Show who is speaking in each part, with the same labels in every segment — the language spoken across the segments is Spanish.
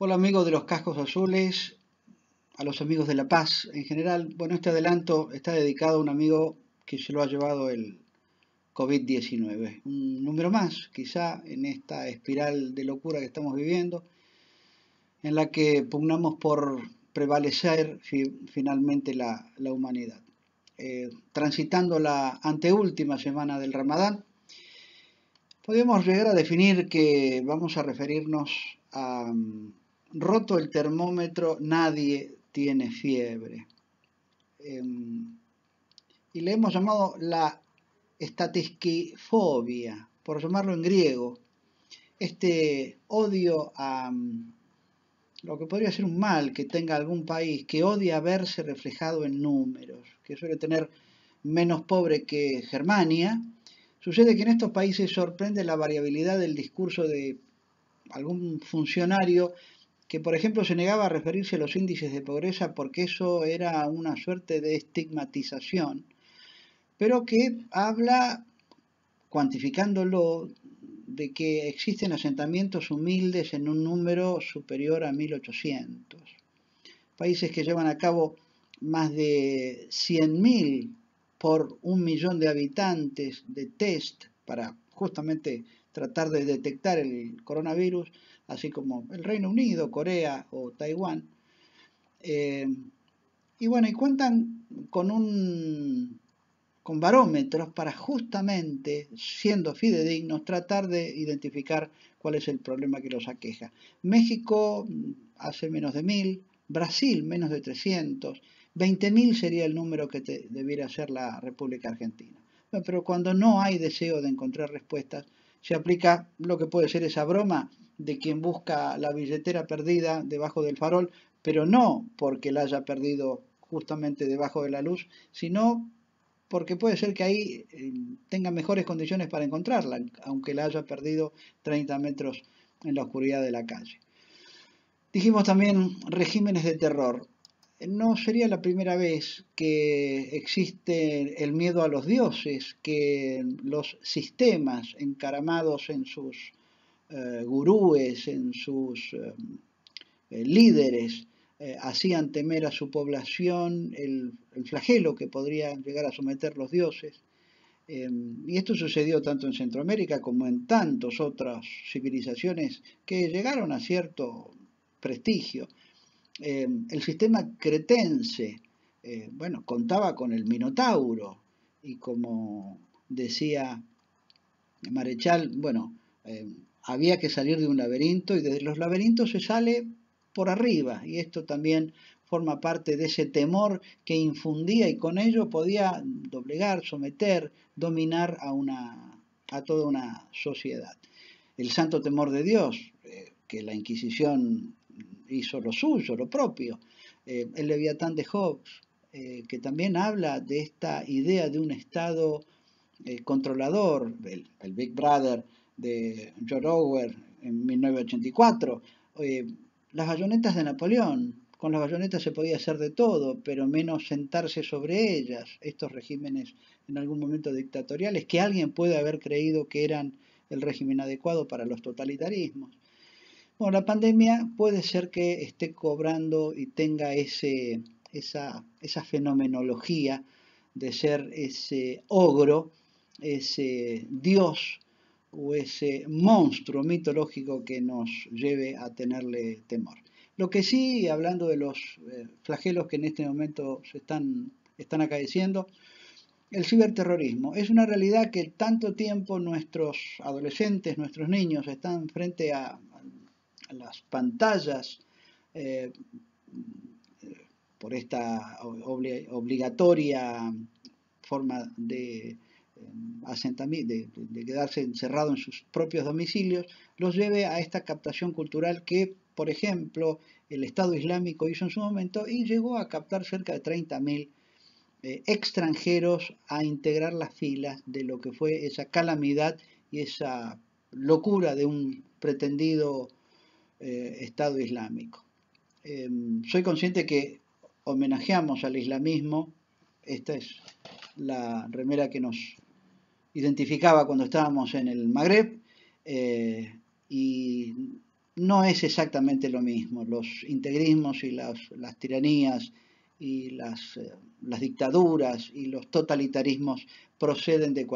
Speaker 1: Hola amigos de los cascos azules, a los amigos de La Paz en general. Bueno, este adelanto está dedicado a un amigo que se lo ha llevado el COVID-19. Un número más, quizá, en esta espiral de locura que estamos viviendo, en la que pugnamos por prevalecer finalmente la humanidad. Transitando la anteúltima semana del Ramadán, podemos llegar a definir que vamos a referirnos a roto el termómetro, nadie tiene fiebre. Y le hemos llamado la statiskifobia, por llamarlo en griego. Este odio a lo que podría ser un mal que tenga algún país, que odia verse reflejado en números, que suele tener menos pobre que Germania. Sucede que en estos países sorprende la variabilidad del discurso de algún funcionario que, por ejemplo, se negaba a referirse a los índices de pobreza porque eso era una suerte de estigmatización, pero que habla, cuantificándolo, de que existen asentamientos humildes en un número superior a 1800. Países que llevan a cabo más de 100.000 por 1 millón de habitantes de test para justamente tratar de detectar el coronavirus, así como el Reino Unido, Corea o Taiwán. Y bueno, y cuentan con barómetros para justamente, siendo fidedignos, tratar de identificar cuál es el problema que los aqueja. México hace menos de 1.000, Brasil menos de 300, 20.000 sería el número que debiera ser la República Argentina. Bueno, pero cuando no hay deseo de encontrar respuestas, se aplica lo que puede ser esa broma de quien busca la billetera perdida debajo del farol, pero no porque la haya perdido justamente debajo de la luz, sino porque puede ser que ahí tenga mejores condiciones para encontrarla, aunque la haya perdido 30 metros en la oscuridad de la calle. Dijimos también regímenes de terror. No sería la primera vez que existe el miedo a los dioses, que los sistemas encaramados en sus gurúes, en sus líderes, hacían temer a su población el flagelo que podrían llegar a someter los dioses. Y esto sucedió tanto en Centroamérica como en tantas otras civilizaciones que llegaron a cierto prestigio. El sistema cretense, bueno, contaba con el Minotauro y como decía Marechal, bueno, había que salir de un laberinto y de los laberintos se sale por arriba y esto también forma parte de ese temor que infundía y con ello podía doblegar, someter, dominar a toda una sociedad. El santo temor de Dios, que la Inquisición hizo lo suyo, lo propio, el Leviatán de Hobbes, que también habla de esta idea de un Estado controlador, el Big Brother de George Orwell en 1984, las bayonetas de Napoleón. Con las bayonetas se podía hacer de todo, pero menos sentarse sobre ellas. Estos regímenes en algún momento dictatoriales, que alguien puede haber creído que eran el régimen adecuado para los totalitarismos. Bueno, la pandemia puede ser que esté cobrando y tenga esa fenomenología de ser ese ogro, ese dios o ese monstruo mitológico que nos lleve a tenerle temor. Lo que sí, hablando de los flagelos que en este momento están acaeciendo, el ciberterrorismo es una realidad que tanto tiempo nuestros adolescentes, nuestros niños están frente a las pantallas eh, por esta obligatoria forma de asentamiento, de quedarse encerrado en sus propios domicilios, los lleve a esta captación cultural que, por ejemplo, el Estado Islámico hizo en su momento y llegó a captar cerca de 30.000 extranjeros a integrar las filas de lo que fue esa calamidad y esa locura de un pretendido Estado Islámico. Soy consciente que homenajeamos al islamismo, esta es la remera que nos identificaba cuando estábamos en el Magreb, y no es exactamente lo mismo. Los integrismos y las tiranías y las dictaduras y los totalitarismos proceden de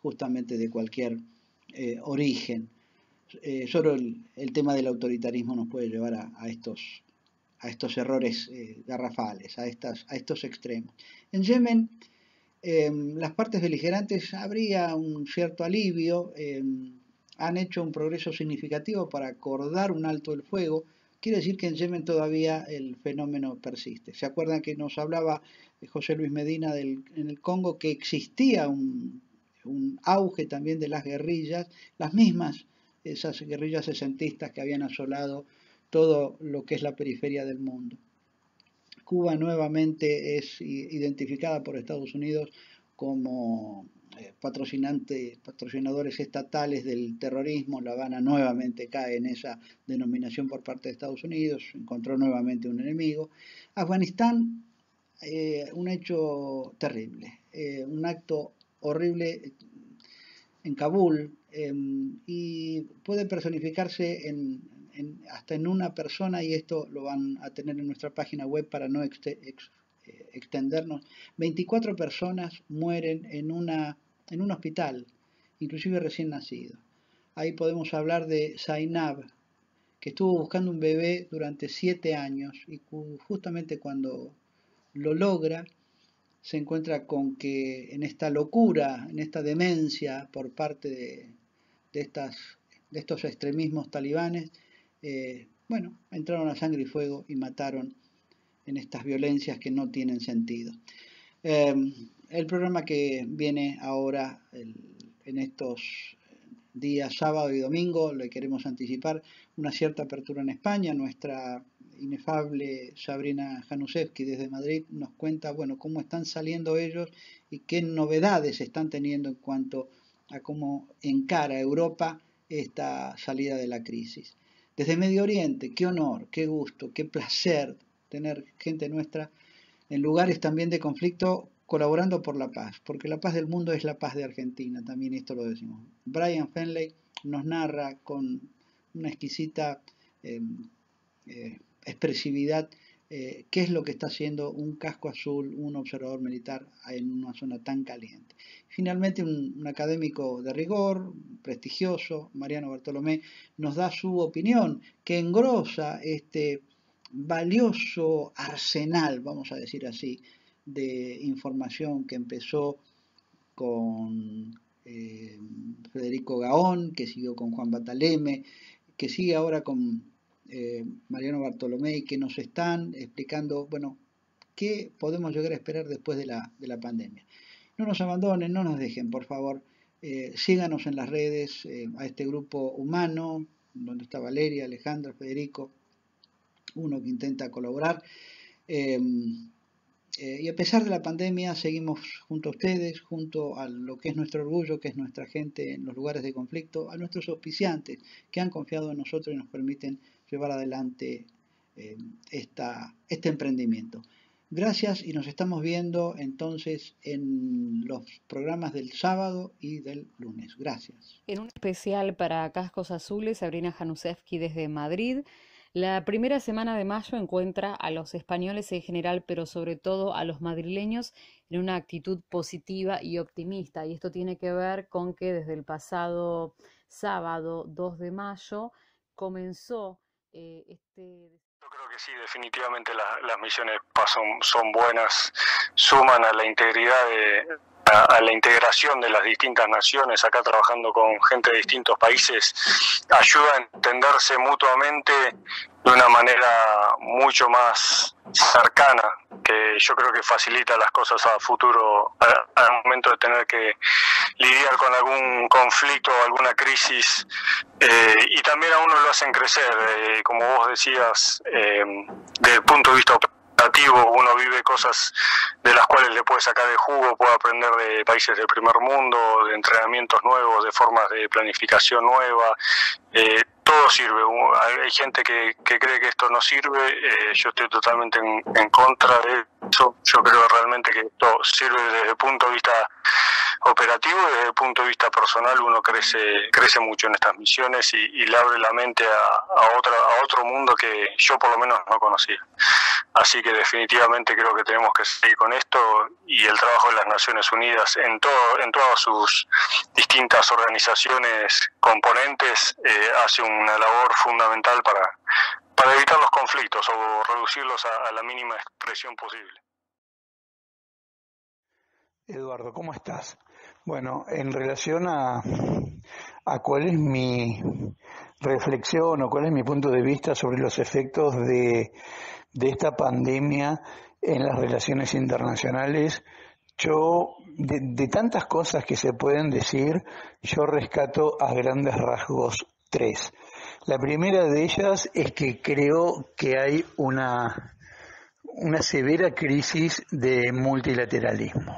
Speaker 1: justamente de cualquier origen. Solo el tema del autoritarismo nos puede llevar a estos errores garrafales, a estos extremos. En Yemen, las partes beligerantes habría un cierto alivio, han hecho un progreso significativo para acordar un alto el fuego. Quiere decir que en Yemen todavía el fenómeno persiste. ¿Se acuerdan que nos hablaba José Luis Medina en el Congo que existía un auge también de las guerrillas, las mismas, esas guerrillas sesentistas que habían asolado todo lo que es la periferia del mundo? Cuba nuevamente es identificada por Estados Unidos como patrocinadores estatales del terrorismo. La Habana nuevamente cae en esa denominación por parte de Estados Unidos, encontró nuevamente un enemigo. Afganistán, un hecho terrible, un acto horrible en Kabul, y puede personificarse hasta en una persona, y esto lo van a tener en nuestra página web para no extendernos. 24 personas mueren en un hospital, inclusive recién nacido. Ahí podemos hablar de Zainab, que estuvo buscando un bebé durante 7 años y justamente cuando lo logra, se encuentra con que en esta locura, en esta demencia por parte de estos extremismos talibanes, bueno, entraron a sangre y fuego y mataron en estas violencias que no tienen sentido. El programa que viene ahora en estos días sábado y domingo, le queremos anticipar una cierta apertura en España. Nuestra inefable Sabrina Janusevsky desde Madrid nos cuenta, bueno, cómo están saliendo ellos y qué novedades están teniendo en cuanto a cómo encara Europa esta salida de la crisis. Desde Medio Oriente, qué honor, qué gusto, qué placer tener gente nuestra en lugares también de conflicto colaborando por la paz, porque la paz del mundo es la paz de Argentina, también esto lo decimos. Brian Fenley nos narra con una exquisita expresividad qué es lo que está haciendo un casco azul, un observador militar en una zona tan caliente. Finalmente, un académico de rigor, prestigioso, Mariano Bartolomé, nos da su opinión, que engrosa este valioso arsenal, vamos a decir así, de información que empezó con Federico Gaón, que siguió con Juan Bataleme, que sigue ahora con Mariano Bartolomé, que nos están explicando, bueno, qué podemos llegar a esperar después de la pandemia. No nos abandonen, no nos dejen, por favor. Síganos en las redes, a este grupo humano, donde está Valeria, Alejandra, Federico, uno que intenta colaborar. Y a pesar de la pandemia, seguimos junto a ustedes, junto a lo que es nuestro orgullo, que es nuestra gente en los lugares de conflicto, a nuestros auspiciantes que han confiado en nosotros y nos permiten llevar adelante este emprendimiento. Gracias y nos estamos viendo entonces en los programas del sábado y del lunes. Gracias.
Speaker 2: En un especial para Cascos Azules, Sabrina Janusevsky desde Madrid. La primera semana de mayo encuentra a los españoles en general, pero sobre todo a los madrileños, en una actitud positiva y optimista. Y esto tiene que ver con que desde el pasado sábado 2 de mayo comenzó
Speaker 3: Yo creo que sí, definitivamente las misiones son buenas, suman a la integridad a la integración de las distintas naciones, acá trabajando con gente de distintos países, ayuda a entenderse mutuamente de una manera mucho más cercana, que yo creo que facilita las cosas a futuro, al momento de tener que lidiar con algún conflicto o alguna crisis, y también a uno lo hacen crecer, como vos decías, desde el punto de vista operativo. Uno vive cosas de las cuales le puede sacar de jugo, puede aprender de países del primer mundo, de entrenamientos nuevos, de formas de planificación nueva. Todo sirve. Hay gente que cree que esto no sirve. Yo estoy totalmente en contra de eso. Yo creo realmente que esto sirve desde el punto de vista operativo, y desde el punto de vista personal uno crece mucho en estas misiones y le abre la mente a otro mundo que yo por lo menos no conocía. Así que definitivamente creo que tenemos que seguir con esto, y el trabajo de las Naciones Unidas en todas sus distintas organizaciones componentes hace una labor fundamental para evitar los conflictos o reducirlos a la mínima expresión posible.
Speaker 4: Eduardo, ¿cómo estás? Bueno, en relación a cuál es mi reflexión o cuál es mi punto de vista sobre los efectos de esta pandemia en las relaciones internacionales, yo, de tantas cosas que se pueden decir, yo rescato a grandes rasgos 3. La primera de ellas es que creo que hay una severa crisis de multilateralismo.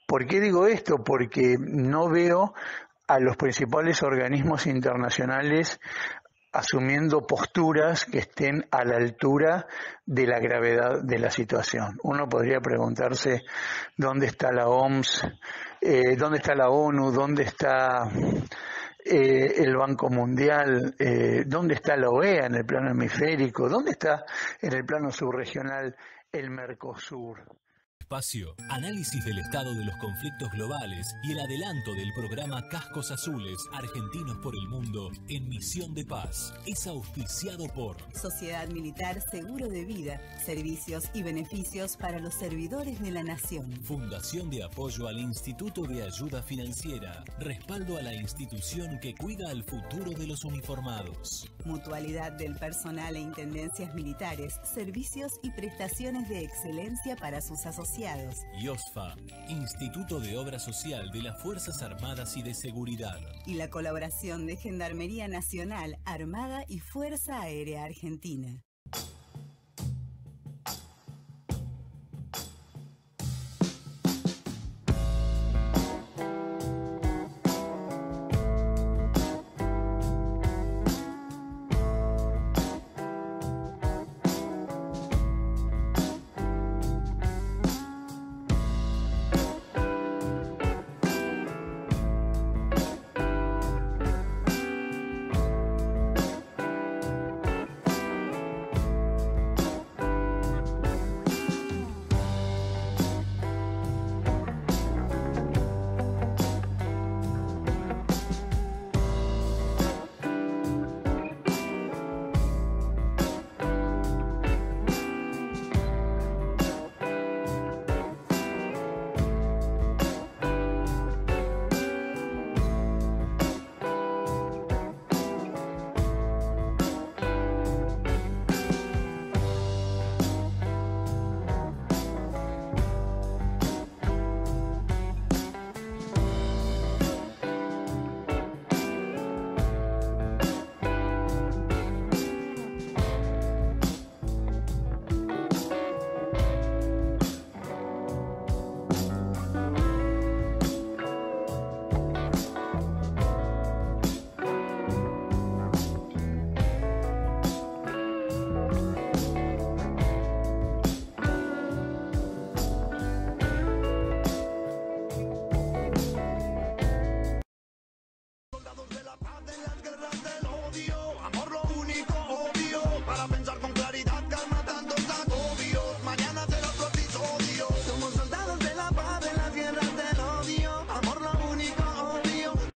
Speaker 4: ¿Por qué digo esto? Porque no veo a los principales organismos internacionales asumiendo posturas que estén a la altura de la gravedad de la situación. Uno podría preguntarse dónde está la OMS, dónde está la ONU, dónde está el Banco Mundial, dónde está la OEA en el plano hemisférico, dónde está en el plano subregional el Mercosur.
Speaker 5: Espacio, análisis del estado de los conflictos globales y el adelanto del programa Cascos Azules, Argentinos por el Mundo en Misión de Paz. Es auspiciado por
Speaker 6: Sociedad Militar Seguro de Vida, servicios y beneficios para los servidores de la Nación.
Speaker 5: Fundación de Apoyo al Instituto de Ayuda Financiera, respaldo a la institución que cuida al futuro de los uniformados.
Speaker 6: Mutualidad del personal e intendencias militares, servicios y prestaciones de excelencia para sus asociados.
Speaker 5: IOSFA, Instituto de Obra Social de las Fuerzas Armadas y de Seguridad.
Speaker 6: Y la colaboración de Gendarmería Nacional, Armada y Fuerza Aérea Argentina.